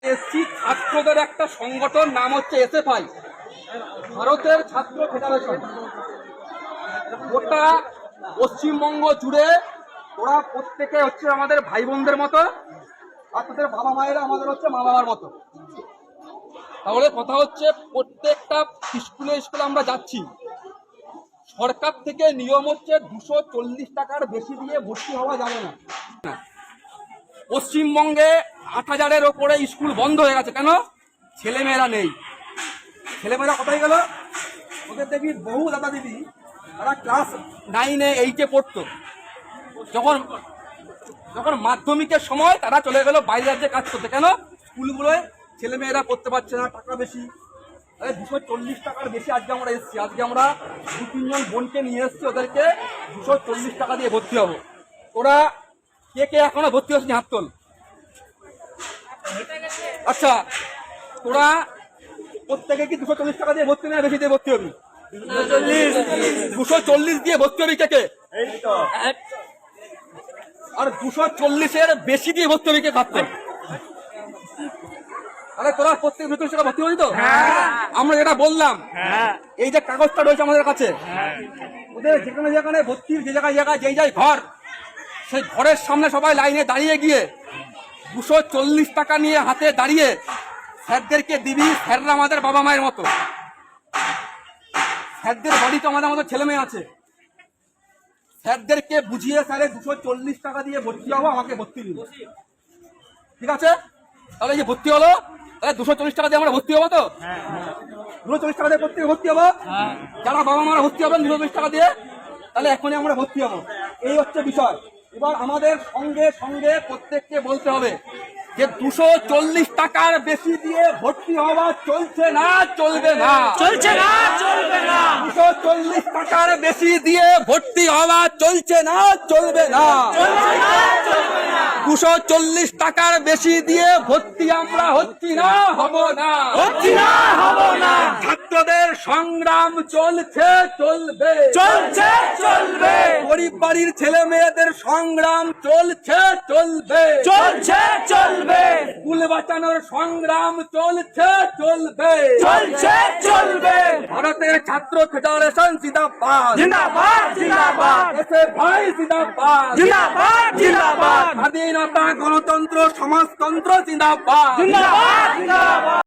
SC ছাত্রদের একটা সংগঠন নাম হচ্ছে এসএফআই, ভারতের ছাত্র ফেডারেশন। গোটা পশ্চিমবঙ্গ জুড়ে ওরা প্রত্যেকে হচ্ছে আমাদের ভাই বোনদের মতো, আর তাদের বাবা মায়েরা আমাদের হচ্ছে মা বাবার মতো। তাহলে কথা হচ্ছে প্রত্যেকটা স্কুলে স্কুলে আমরা যাচ্ছি, সরকার থেকে নিয়ম হচ্ছে 240 টাকার বেশি দিয়ে ভর্তি হওয়া যাবে না। পশ্চিমবঙ্গে 8000-এর ওপরে স্কুল বন্ধ হয়ে গেছে। কেন? ছেলেমেয়েরা নেই। ছেলেমেয়েরা কোথায় গেল? ওদের দেখি বহু দাদা দিদি তারা ক্লাস 9-এ 8-এ পড়তো, যখন মাধ্যমিকের সময় তারা চলে গেল বাইরে রাজ্যে কাজ করতে। কেন? স্কুলগুলোয় ছেলেমেয়েরা পড়তে পারছে না, টাকা বেশি। 240 টাকার বেশি আজকে আমরা এসেছি। আজকে আমরা 2-3 জন বোনকে নিয়ে এসেছি, ওদেরকে 240 টাকা দিয়ে ভর্তি হবো। ওরা কে কে এখনো ভর্তি হচ্ছে হাত তোল। আচ্ছা, তোরা প্রত্যেকে কি 240 টাকা দিয়ে ভর্তি না বেশি দিয়ে ভর্তি হবি? 240 দিয়ে ভর্তি হবি কে কে? আর 240-এর বেশি দিয়ে ভর্তি হবি কে ভাবতে? আরে তোরা প্রত্যেক 240 টাকা ভর্তি হবি তো? আমরা যেটা বললাম, এই যে কাগজটা রয়েছে আমাদের কাছে, ওদের যেখানে যেখানে ভর্তির যে জায়গায় যেই যাই ঘর, সেই ঘরের সামনে সবাই লাইনে দাঁড়িয়ে গিয়ে 240 টাকা নিয়ে হাতে দাঁড়িয়ে স্যারদেরকে দিবি। স্যাররা আমাদের বাবা মায়ের মতো, স্যারদের বাড়িতে আমাদের মতো ছেলে মেয়ে আছে। স্যারদেরকে বুঝিয়ে স্যারে 240 টাকা দিয়ে ভর্তি হবো, আমাকে ভর্তি দিন, ঠিক আছে? তাহলে যে ভর্তি হলো, তাহলে 240 টাকা দিয়ে আমরা ভর্তি হবো তো? 240 টাকা দিয়ে ভর্তি হবো। যারা বাবা মারা ভর্তি হবেন 240 টাকা দিয়ে, তাহলে এখনই আমরা ভর্তি হবো। এই হচ্ছে বিষয়। এবার আমাদের সঙ্গে সঙ্গে প্রত্যেককে বলতে হবে যে 240 টাকার বেশি দিয়ে ভর্তি হওয়া চলছে না, চলবে না, চলছে না, চলবে না। 240 টাকার বেশি দিয়ে ভর্তি হওয়া চলছে না, চলবে না, চলছে না, চলবে না। 240 টাকার বেশি দিয়ে ভর্তি আমরা হচ্ছি না, হব না, হচ্ছি না, হব না। ছাত্রদের সংগ্রাম চলছে, চলবে, চলছে, চলবে। গরিব বাড়ির ছেলে মেয়েদের সংগ্রাম চলছে, চলবে, চলছে, চলবে। স্কুল বাঁচানোর সংগ্রাম চলছে, চলবে, চলছে, চলবে। ভারতের ছাত্র ফেডারেশন জিন্দাবাদ, জিন্দাবাদ, জিন্দাবাদ। এসএফআই জিন্দাবাদ, জিন্দাবাদ, জিন্দাবাদ। স্বাধীনতা, গণতন্ত্র, সমাজতন্ত্র জিন্দাবাদ, জিন্দাবাদ, জিন্দাবাদ।